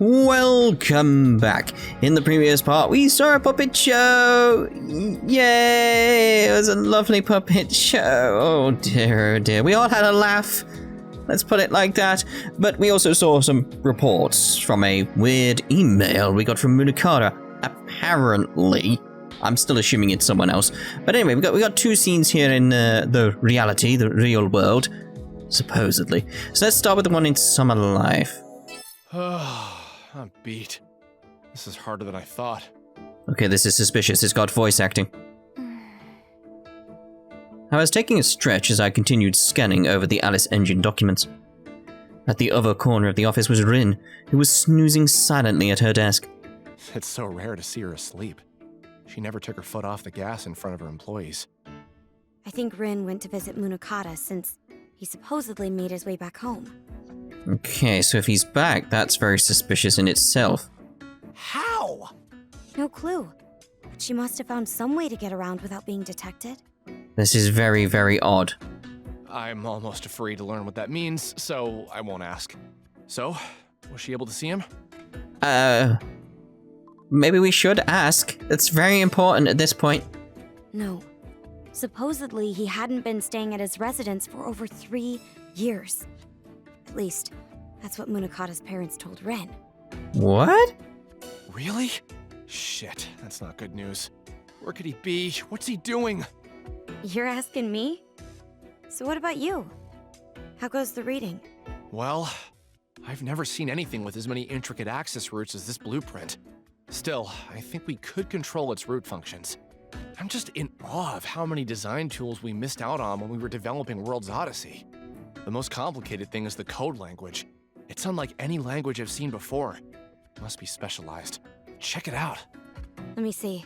Welcome back. In the previous part, we saw a puppet show. Yay! It was a lovely puppet show. Oh dear, oh dear. We all had a laugh. Let's put it like that. But we also saw some reports from a weird email we got from Munakata. Apparently. I'm still assuming it's someone else. But anyway, we got two scenes here in the reality, the real world. Supposedly. So let's start with the one in Summer Life. I'm beat. This is harder than I thought. Okay, this is suspicious. It's got voice acting. I was taking a stretch as I continued scanning over the Alice Engine documents. At the other corner of the office was Rin, who was snoozing silently at her desk. It's so rare to see her asleep. She never took her foot off the gas in front of her employees. I think Rin went to visit Munakata since he supposedly made his way back home. Okay, so if he's back, that's very suspicious in itself. How? No clue. But she must have found some way to get around without being detected. This is very, very odd. I'm almost afraid to learn what that means, so I won't ask. So, was she able to see him? Maybe we should ask. It's very important at this point. No. Supposedly, he hadn't been staying at his residence for over 3 years. At least, that's what Munakata's parents told Ren. What? Really? Shit, that's not good news. Where could he be? What's he doing? You're asking me? So what about you? How goes the reading? Well, I've never seen anything with as many intricate access routes as this blueprint. Still, I think we could control its root functions. I'm just in awe of how many design tools we missed out on when we were developing World's Odyssey. The most complicated thing is the code language. It's unlike any language I've seen before. It must be specialized. Check it out. Let me see.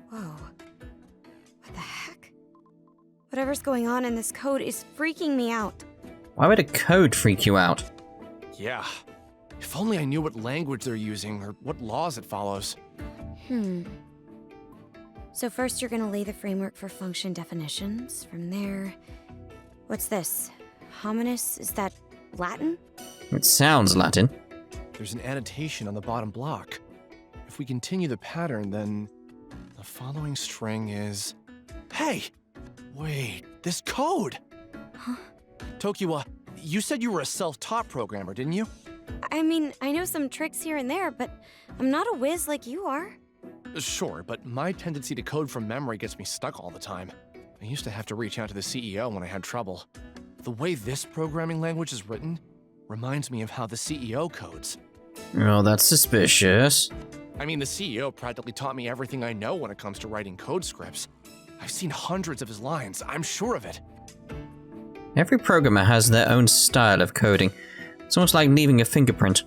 Whoa. What the heck? Whatever's going on in this code is freaking me out. Why would a code freak you out? Yeah. If only I knew what language they're using or what laws it follows. So first you're gonna lay the framework for function definitions. From there... What's this? Hominis? Is that Latin? It sounds Latin. There's an annotation on the bottom block. If we continue the pattern, then the following string is... Hey! Wait, this code! Huh? Tokiwa, you said you were a self-taught programmer, didn't you? I mean, I know some tricks here and there, but I'm not a whiz like you are. Sure, but my tendency to code from memory gets me stuck all the time. I used to have to reach out to the CEO when I had trouble. The way this programming language is written reminds me of how the CEO codes. Oh, that's suspicious. I mean, the CEO practically taught me everything I know when it comes to writing code scripts. I've seen hundreds of his lines, I'm sure of it. Every programmer has their own style of coding. It's almost like leaving a fingerprint.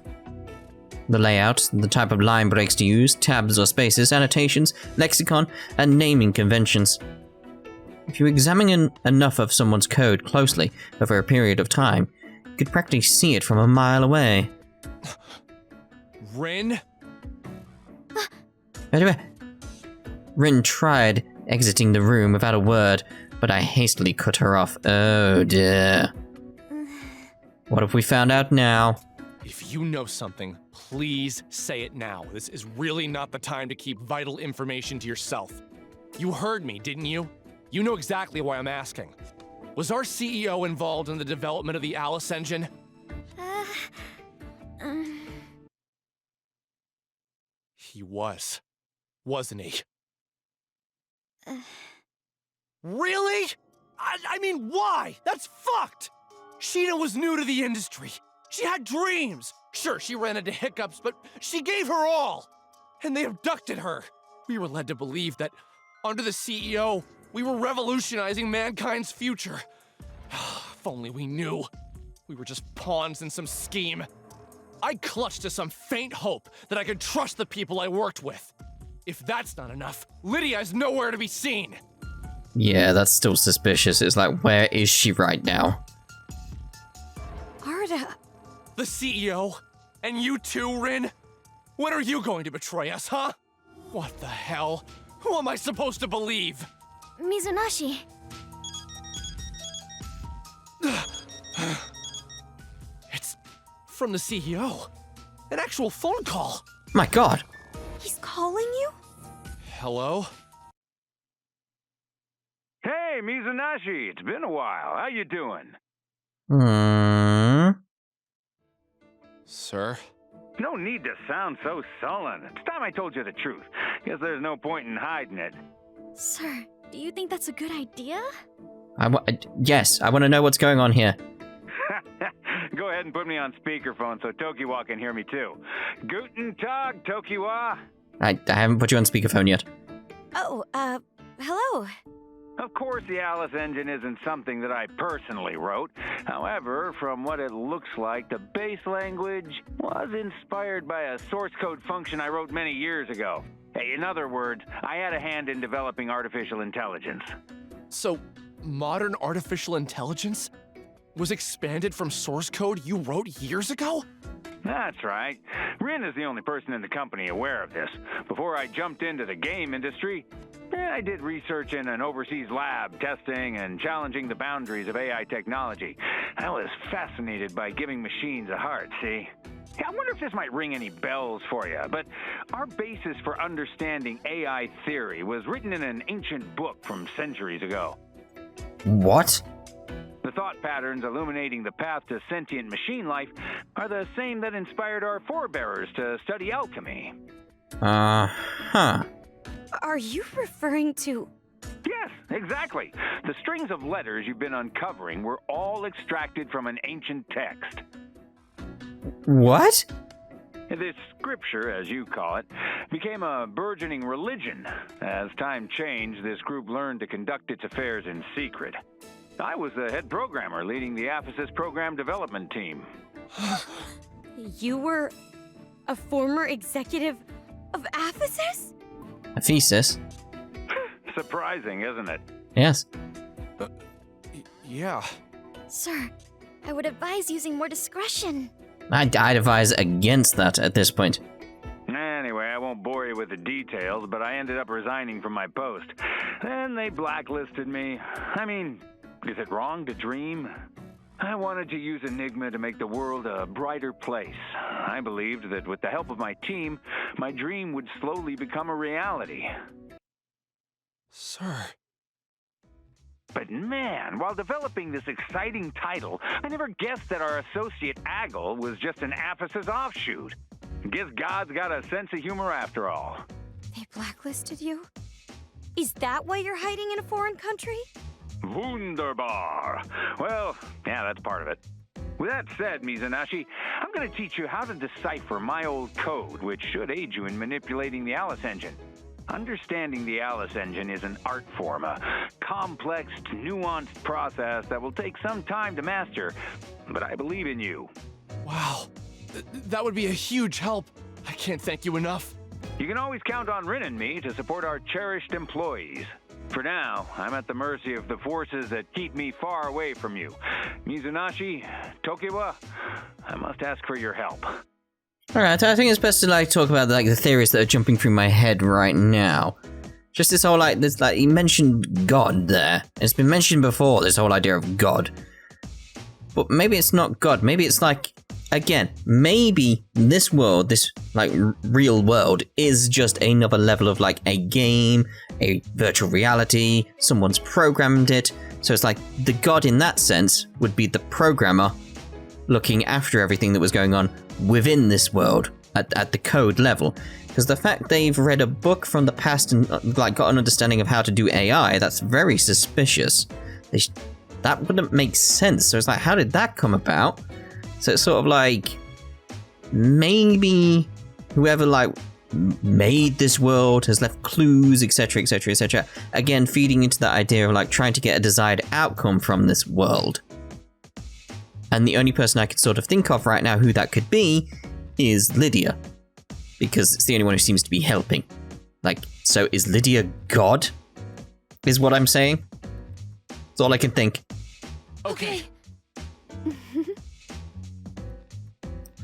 The layout, the type of line breaks to use, tabs or spaces, annotations, lexicon, and naming conventions. If you examine enough of someone's code closely over a period of time, you could practically see it from a mile away. Rin? Rin tried exiting the room without a word, but I hastily cut her off. Oh dear. What if we found out now? If you know something, please say it now. This is really not the time to keep vital information to yourself. You heard me, didn't you? You know exactly why I'm asking. Was our CEO involved in the development of the Alice engine? He was, wasn't he? Really? I mean, why? That's fucked! Sheena was new to the industry. She had dreams. Sure, she ran into hiccups, but she gave her all. And they abducted her. We were led to believe that under the CEO, we were revolutionizing mankind's future. If only we knew. We were just pawns in some scheme. I clutched to some faint hope that I could trust the people I worked with. If that's not enough, Lydia's nowhere to be seen. Yeah, that's still suspicious. It's like, where is she right now? Arda. The CEO? And you too, Rin? When are you going to betray us, huh? What the hell? Who am I supposed to believe? Mizunashi. It's from the CEO. An actual phone call. My god. He's calling you? Hello? Hey, Mizunagi, it's been a while. How you doing? Sir? No need to sound so sullen. It's time I told you the truth. Guess there's no point in hiding it. Sir, do you think that's a good idea? Yes, I want to know what's going on here. Go ahead and put me on speakerphone so Tokiwa can hear me too. Guten Tag, Tokiwa. I haven't put you on speakerphone yet. Oh, hello. Of course, the Alice engine isn't something that I personally wrote. However, from what it looks like, the base language was inspired by a source code function I wrote many years ago. Hey, in other words, I had a hand in developing artificial intelligence. So, modern artificial intelligence was expanded from source code you wrote years ago? That's right. Rin is the only person in the company aware of this. Before I jumped into the game industry, I did research in an overseas lab, testing and challenging the boundaries of AI technology. I was fascinated by giving machines a heart, see? I wonder if this might ring any bells for you, but our basis for understanding AI theory was written in an ancient book from centuries ago. What? The thought patterns illuminating the path to sentient machine life are the same that inspired our forebears to study alchemy. Huh. Are you referring to... Yes, exactly. The strings of letters you've been uncovering were all extracted from an ancient text. What? This scripture, as you call it, became a burgeoning religion. As time changed, this group learned to conduct its affairs in secret. I was the head programmer leading the Aphesis program development team. You were a former executive of Aphesis? A thesis? Surprising, isn't it? Yes. Yeah. Sir, I would advise using more discretion. I'd advise against that at this point. Anyway, I won't bore you with the details, but I ended up resigning from my post. Then they blacklisted me. I mean, is it wrong to dream? I wanted to use Enigma to make the world a brighter place. I believed that with the help of my team, my dream would slowly become a reality. Sir. But man, while developing this exciting title, I never guessed that our associate Aggle was just an Aphesis offshoot. Guess God's got a sense of humor after all. They blacklisted you? Is that why you're hiding in a foreign country? Wunderbar. Well, yeah, that's part of it. With that said, Mizunagi, I'm going to teach you how to decipher my old code, which should aid you in manipulating the Alice engine. Understanding the Alice engine is an art form, a complex, nuanced process that will take some time to master, but I believe in you. Wow. That would be a huge help. I can't thank you enough. You can always count on Rin and me to support our cherished employees. For now, I'm at the mercy of the forces that keep me far away from you. Mizunagi, Tokiwa, I must ask for your help. Alright, I think it's best to talk about the theories that are jumping through my head right now. Just this whole he mentioned God there. It's been mentioned before, this whole idea of God. But maybe it's not God, maybe it's again, maybe this world, this real world, is just another level of a game, a virtual reality, someone's programmed it. So it's the God in that sense would be the programmer looking after everything that was going on within this world at the code level. Because the fact they've read a book from the past and got an understanding of how to do AI, that's very suspicious. That wouldn't make sense. So it's how did that come about? So it's sort of maybe whoever made this world has left clues, etc, etc, etc. Again, feeding into that idea of trying to get a desired outcome from this world. And the only person I could sort of think of right now who that could be is Lydia. Because it's the only one who seems to be helping. So is Lydia God? Is what I'm saying? That's all I can think. Okay.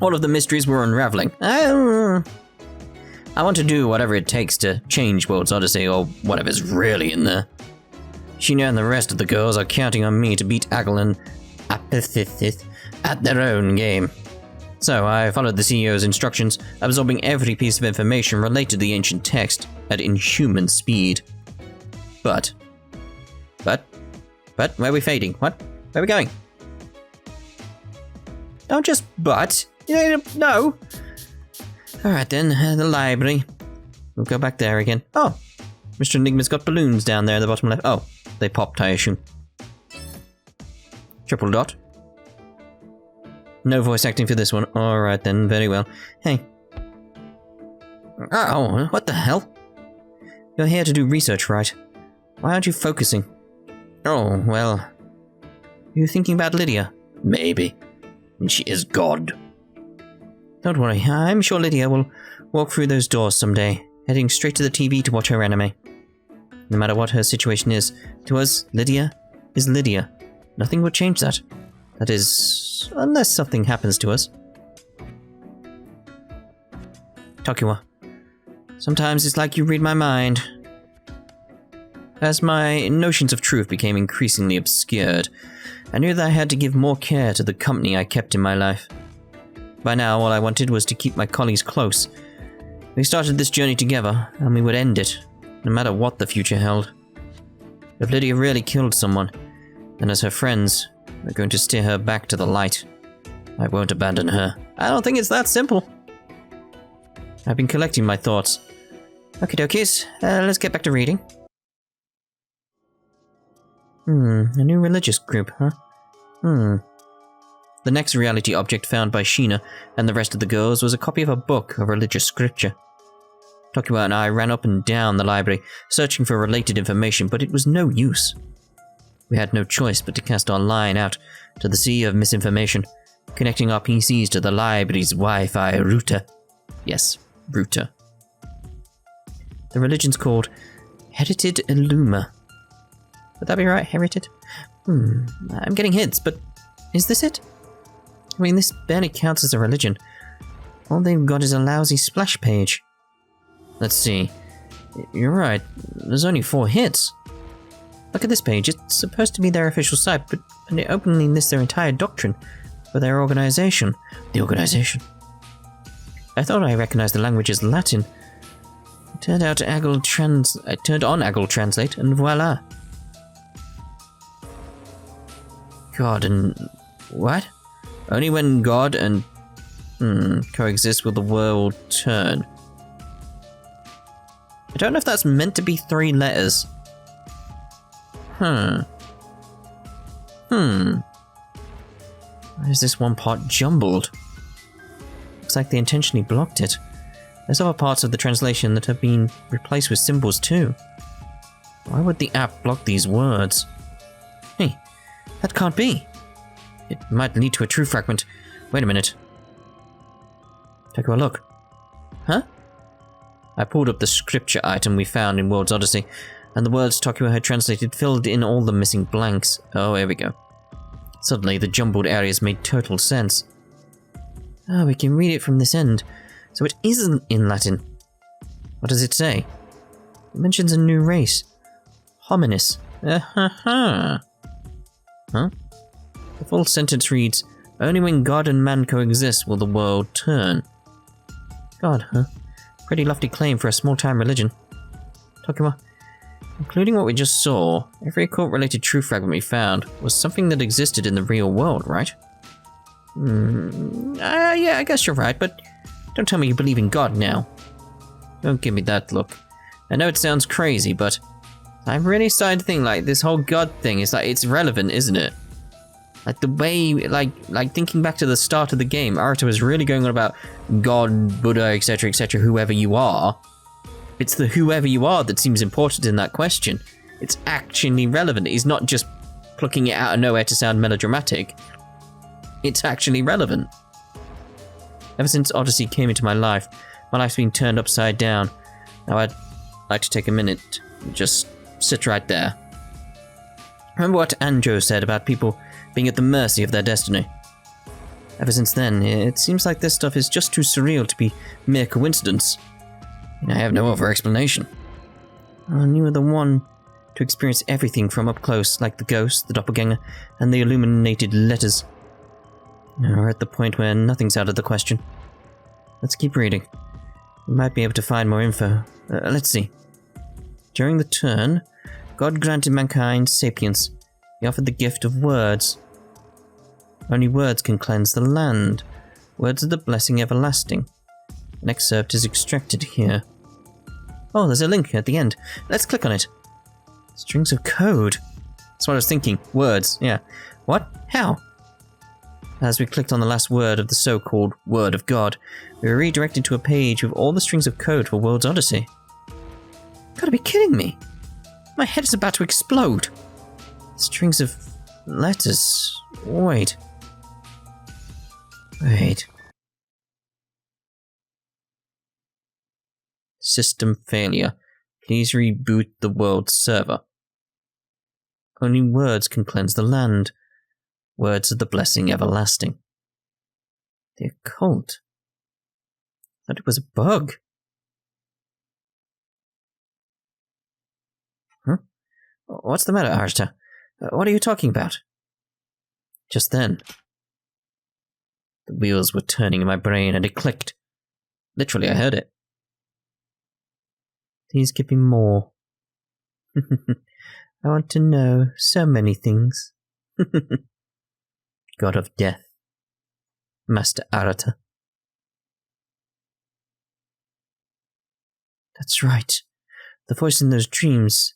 All of the mysteries were unraveling. I want to do whatever it takes to change World's Odyssey, or whatever's really in there. Sheena and the rest of the girls are counting on me to beat Aggle and Apethith at their own game. So I followed the CEO's instructions, absorbing every piece of information related to the ancient text at inhuman speed. But, where are we fading? What? Where are we going? Don't just but. No. Alright then, the library. We'll go back there again. Oh, Mr. Enigma's got balloons down there at the bottom left. Oh, they popped, I assume. Triple dot. No voice acting for this one. Alright then, very well. Hey. Oh, what the hell? You're here to do research, right? Why aren't you focusing? Oh, well. You thinking about Lydia? Maybe. And she is God. Don't worry, I'm sure Lydia will walk through those doors someday, heading straight to the TV to watch her anime. No matter what her situation is, to us, Lydia is Lydia. Nothing will change that. That is, unless something happens to us. Tokiwa, sometimes it's like you read my mind. As my notions of truth became increasingly obscured, I knew that I had to give more care to the company I kept in my life. By now, all I wanted was to keep my colleagues close. We started this journey together, and we would end it, no matter what the future held. If Lydia really killed someone, then as her friends, we're going to steer her back to the light. I won't abandon her. I don't think it's that simple. I've been collecting my thoughts. Okie dokies, let's get back to reading. A new religious group, huh? The next reality object found by Sheena and the rest of the girls was a copy of a book of religious scripture. Tokiwa and I ran up and down the library, searching for related information, but it was no use. We had no choice but to cast our line out to the sea of misinformation, connecting our PCs to the library's Wi-Fi router. Yes, router. The religion's called Herited Illuma. Would that be right, Herited? I'm getting hints, but is this it? I mean, this barely counts as a religion. All they've got is a lousy splash page. Let's see. You're right, there's only 4 hits. Look at this page, it's supposed to be their official site, but they openly list their entire doctrine for their organization. The organization. I thought I recognized the language as Latin. I turned on Aggle Translate, and voila. God and... what? Only when God and... coexist will the world turn. I don't know if that's meant to be 3 letters. Why is this one part jumbled? Looks like they intentionally blocked it. There's other parts of the translation that have been replaced with symbols too. Why would the app block these words? Hey, that can't be. It might lead to a true fragment. Wait a minute. Take a look. Huh? I pulled up the scripture item we found in World's Odyssey, and the words Tokiwa had translated filled in all the missing blanks. Oh, here we go. Suddenly, the jumbled areas made total sense. Oh, we can read it from this end, so it isn't in Latin. What does it say? It mentions a new race. Hominis. Huh? The full sentence reads, only when God and man coexist will the world turn. God, huh? Pretty lofty claim for a small-time religion. Tokiwa, including what we just saw, every occult-related truth fragment we found was something that existed in the real world, right? Yeah, I guess you're right, but don't tell me you believe in God now. Don't give me that look. I know it sounds crazy, but I'm really starting to think like this whole God thing is like, it's relevant, isn't it? Like the way, like thinking back to the start of the game, Aruto was really going on about God, Buddha, etc., whoever you are. It's the whoever you are that seems important in that question. It's actually relevant. He's not just plucking it out of nowhere to sound melodramatic. It's actually relevant. Ever since Odyssey came into my life's been turned upside down. Now I'd like to take a minute and just sit right there. Remember what Anjo said about people being at the mercy of their destiny? Ever since then, it seems like this stuff is just too surreal to be mere coincidence. And I have no other explanation. And you were the one to experience everything from up close, like the ghost, the doppelganger, and the illuminated letters. Now we're at the point where nothing's out of the question. Let's keep reading. We might be able to find more info. Let's see. During the turn, God granted mankind sapience. He offered the gift of words. Only words can cleanse the land. Words of the blessing everlasting. An excerpt is extracted here. Oh, there's a link at the end. Let's click on it. Strings of code. That's what I was thinking. Words, yeah. What? How? As we clicked on the last word of the so-called Word of God, we were redirected to a page with all the strings of code for World's Odyssey. You gotta be kidding me. My head is about to explode. Strings of letters. Wait. System failure. Please reboot the world server. Only words can cleanse the land. Words of the blessing everlasting. The occult. I thought it was a bug. Huh? What's the matter, Arta? What are you talking about? Just then, the wheels were turning in my brain and it clicked. Literally, I heard it. Please give me more. I want to know so many things. God of Death. Master Arata. That's right. The voice in those dreams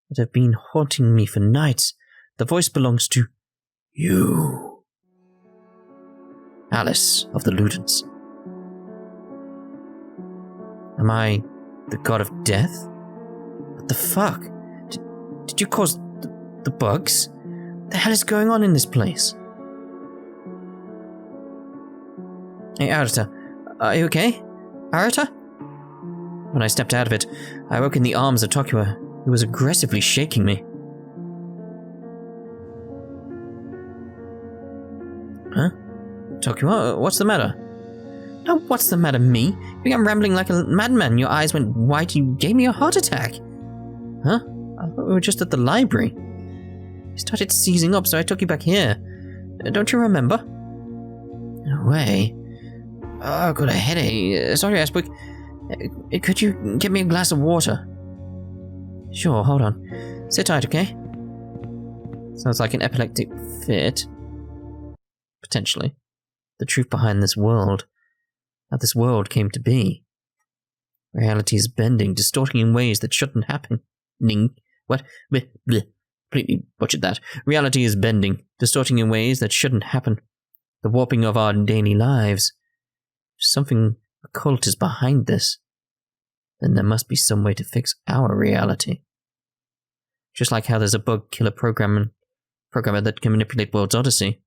that have been haunting me for nights. The voice belongs to you. Alice of the Ludens. Am I the God of Death? What the fuck? Did you cause the bugs? What the hell is going on in this place? Hey, Arata. Are you okay? Arata? When I stepped out of it, I woke in the arms of Tokiwa, who was aggressively shaking me. Huh? Tokiwa, what's the matter? No, what's the matter, me? You began rambling like a madman. Your eyes went white. You gave me a heart attack. Huh? I thought we were just at the library. You started seizing up, so I took you back here. Don't you remember? No way. Oh, I've got a headache. Sorry, I spoke. Could you get me a glass of water? Sure, hold on. Sit tight, okay? Sounds like an epileptic fit. Potentially. The truth behind this world. How this world came to be. Reality is bending, distorting in ways that shouldn't happen. What? Bleh, bleh. Completely butchered that. Reality is bending, distorting in ways that shouldn't happen. The warping of our daily lives. Something occult is behind this. Then there must be some way to fix our reality. Just like how there's a bug killer programmer that can manipulate World's Odyssey.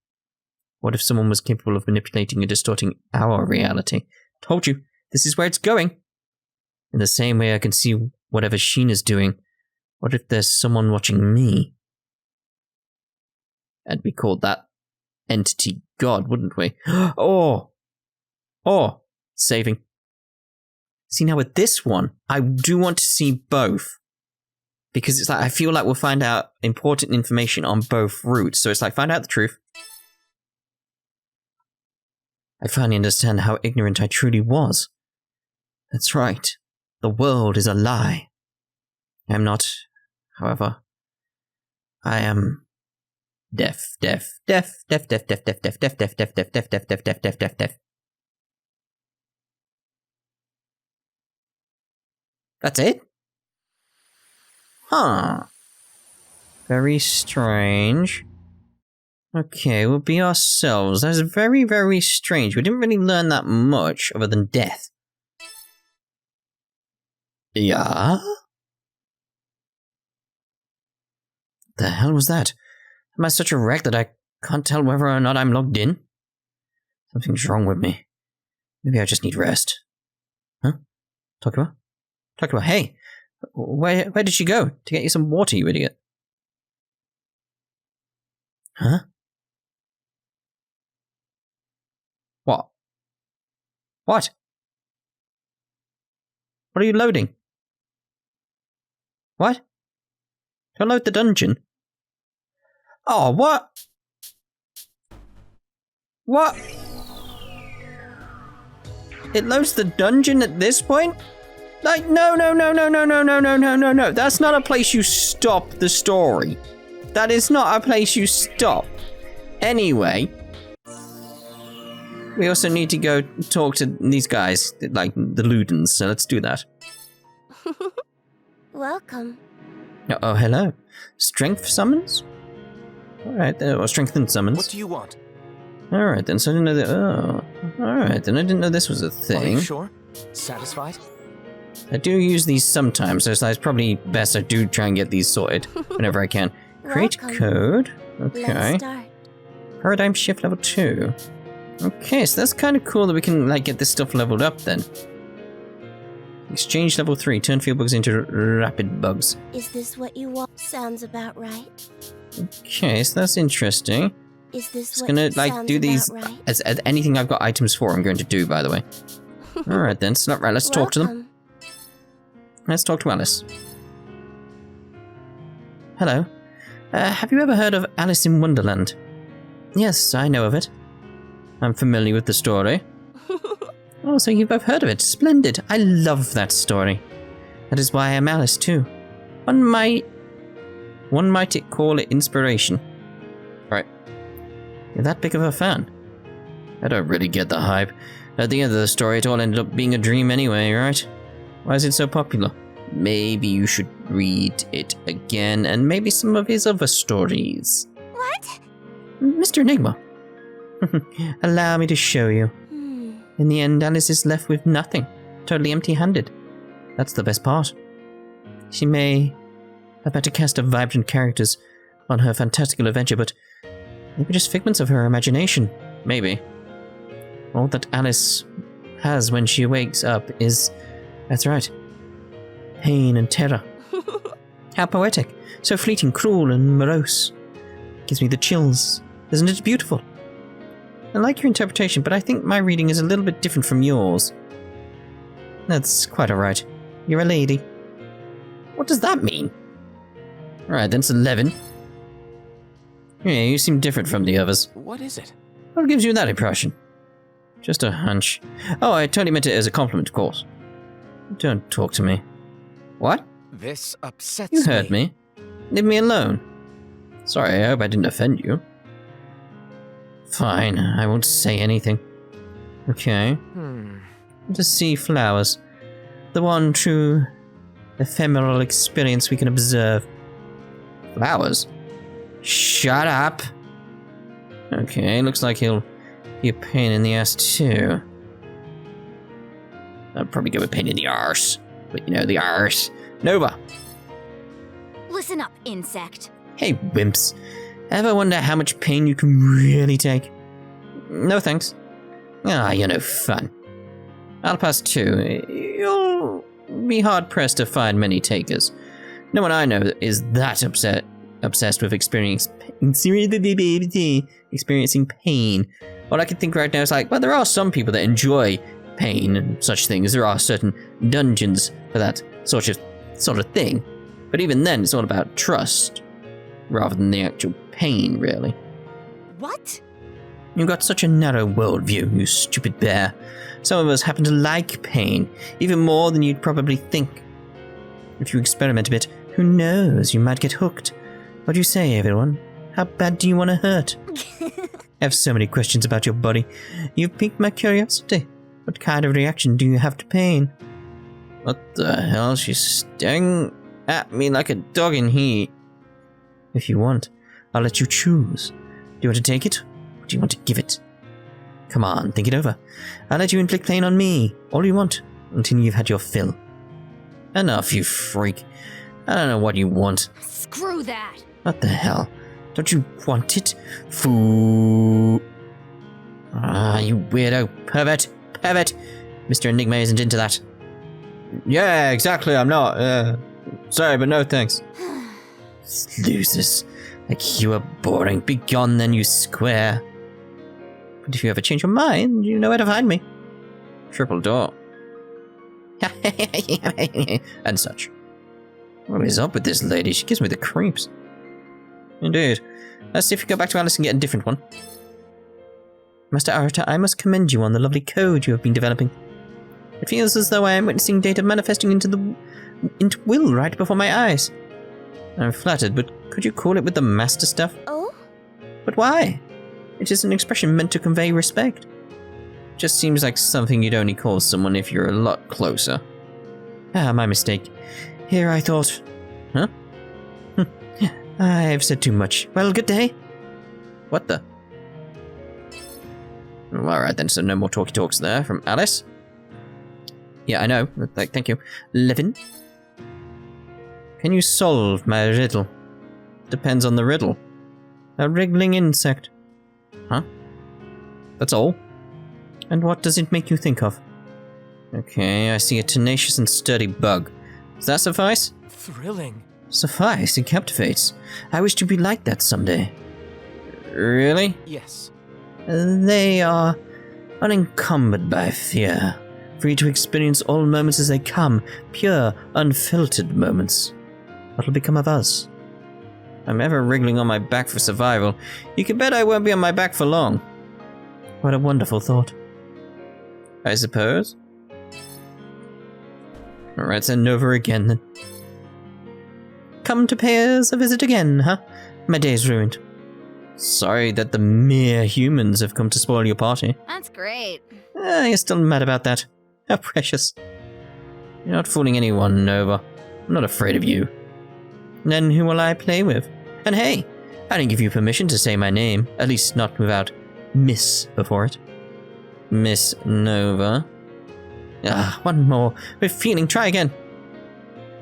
What if someone was capable of manipulating and distorting our reality? Told you, this is where it's going. In the same way I can see whatever Sheena's doing. What if there's someone watching me? And we called that entity God, wouldn't we? Or, saving. See, now with this one, I do want to see both. Because it's like, I feel like we'll find out important information on both routes. So it's like, find out the truth. I finally understand how ignorant I truly was. That's right. The world is a lie. I am not, however. I am deaf. That's it? Huh. Very strange. Okay, we'll be ourselves. That's very, very strange. We didn't really learn that much other than death. Yeah? The hell was that? Am I such a wreck that I can't tell whether or not I'm logged in? Something's wrong with me. Maybe I just need rest. Huh? Tokiwa? Tokiwa, hey! Where did she go? To get you some water, you idiot. Huh? What? What? What are you loading? What? Don't load the dungeon. Oh, what? What? It loads the dungeon at this point? Like, no. That's not a place you stop the story. That is not a place you stop. Anyway, we also need to go talk to these guys, like the Ludens, so let's do that. Welcome. Oh, hello. Strength summons? Alright, or strengthened summons. What do you want? Alright then, so I didn't know that. Oh, alright then, I didn't know this was a thing. Are you sure? Satisfied? I do use these sometimes, so it's probably best I do try and get these sorted whenever I can. Create Welcome. code. Let's Okay. start. Paradigm shift level 2. Okay, so that's kind of cool that we can like get this stuff leveled up then. Exchange level 3. Turn field bugs into rapid bugs. Is this what you want? Sounds about right. Okay, so that's interesting. Is this Just what gonna like sounds do these about right? as anything I've got items for. I'm going to do, by the way. All right then, so right. Let's talk to them. Welcome. Let's talk to Alice. Hello. Have you ever heard of Alice in Wonderland? Yes, I know of it. I'm familiar with the story. Oh, so you've both heard of it. Splendid. I love that story. That is why I'm Alice too. One might call it inspiration. Right. You're that big of a fan. I don't really get the hype. At the end of the story, it all ended up being a dream anyway, right? Why is it so popular? Maybe you should read it again, and maybe some of his other stories. What? Mr. Enigma. Allow me to show you. In the end, Alice is left with nothing. Totally empty-handed. That's the best part. She may have had to cast a vibrant characters on her fantastical adventure, but maybe just figments of her imagination. Maybe. All that Alice has when she wakes up is, that's right, pain and terror. How poetic. So fleeting, cruel, and morose. Gives me the chills. Isn't it beautiful? I like your interpretation, but I think my reading is a little bit different from yours. That's quite alright. You're a lady. What does that mean? Alright, then it's 11. Yeah, you seem different from the others. What is it? What gives you that impression? Just a hunch. Oh, I totally meant it as a compliment, of course. Don't talk to me. What? This upsets You heard me. Leave me alone. Sorry, I hope I didn't offend you. Fine, I won't say anything. Okay. To see flowers. The one true ephemeral experience we can observe. Flowers? Shut up! Okay, looks like he'll be a pain in the ass too. I'd probably go with pain in the arse. But you know, the arse. Nova! Listen up, insect. Hey, wimps. Ever wonder how much pain you can really take? No thanks. Ah, you're no fun. I'll pass too. You'll be hard-pressed to find many takers. No one I know is that obsessed with experiencing pain. All I can think right now is like, well, there are some people that enjoy pain and such things. There are certain dungeons for that sort of thing. But even then, it's all about trust, rather than the actual pain, really. What? You've got such a narrow worldview, you stupid bear. Some of us happen to like pain, even more than you'd probably think. If you experiment a bit, who knows, you might get hooked. What do you say, everyone? How bad do you want to hurt? I have so many questions about your body. You've piqued my curiosity. What kind of reaction do you have to pain? What the hell? She's staring at me like a dog in heat. If you want, I'll let you choose. Do you want to take it, or do you want to give it? Come on, think it over. I'll let you inflict pain on me, all you want, until you've had your fill. Enough, you freak. I don't know what you want. Screw that. What the hell? Don't you want it? Fool. Ah, you weirdo. Pervert. Mr. Enigma isn't into that. Yeah, exactly, I'm not. Sorry, but no thanks. Losers. Like you are boring. Be gone then, you square. But if you ever change your mind, you know where to find me. Triple door. And such. What is up with this lady? She gives me the creeps. Indeed. Let's see if we go back to Alice and get a different one. Master Arata, I must commend you on the lovely code you have been developing. It feels as though I am witnessing data manifesting into will right before my eyes. I'm flattered, but could you call it with the master stuff? Oh? But why? It is an expression meant to convey respect. Just seems like something you'd only call someone if you're a lot closer. Ah, my mistake. Here I thought... Huh? I've said too much. Well, good day. What the? Well, alright then, so no more talky talks there from Alice. Yeah, I know. Thank you. Levin? Can you solve my riddle? Depends on the riddle. A wriggling insect. Huh? That's all? And what does it make you think of? Okay, I see a tenacious and sturdy bug. Does that suffice? Thrilling. Suffice, it captivates. I wish to be like that someday. Really? Yes. They are unencumbered by fear, free to experience all moments as they come, pure, unfiltered moments. What'll become of us? I'm ever wriggling on my back for survival. You can bet I won't be on my back for long. What a wonderful thought. I suppose. Alright, send over again then. Come to pay us a visit again, huh? My day's ruined. Sorry that the mere humans have come to spoil your party. That's great. You're still mad about that. How precious. You're not fooling anyone, Nova. I'm not afraid of you. Then who will I play with? And hey, I didn't give you permission to say my name. At least not without Miss before it. Miss Nova. Ah, one more. With feeling, try again.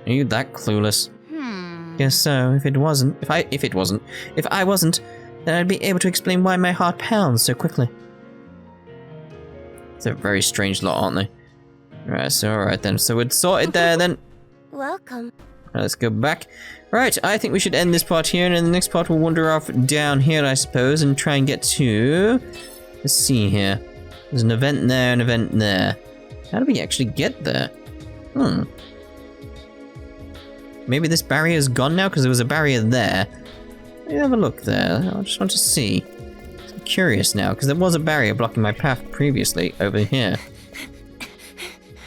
Are you that clueless? Guess so. If I wasn't, then I'd be able to explain why my heart pounds so quickly. They're a very strange lot, aren't they? Alright then. So it's sorted there then. Welcome. Let's go back. Right, I think we should end this part here, and in the next part we'll wander off down here, I suppose, and try and get to... Let's see here. There's an event there, an event there. How do we actually get there? Maybe this barrier's gone now, because there was a barrier there. Let me have a look there. I just want to see. I'm curious now, because there was a barrier blocking my path previously over here.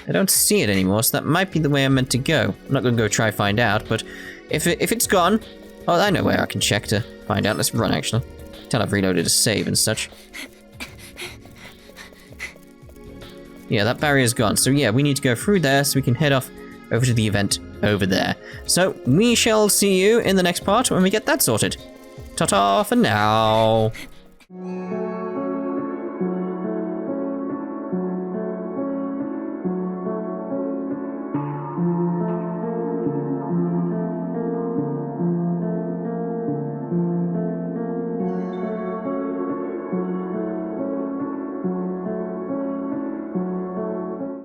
I don't see it anymore, so that might be the way I'm meant to go. I'm not going to go try find out, but if it's gone... Oh, I know where I can check to find out. Let's run, actually. Until I've reloaded a save and such. Yeah, that barrier's gone. So yeah, we need to go through there so we can head off over to the event over there. So we shall see you in the next part when we get that sorted. Ta-ta for now.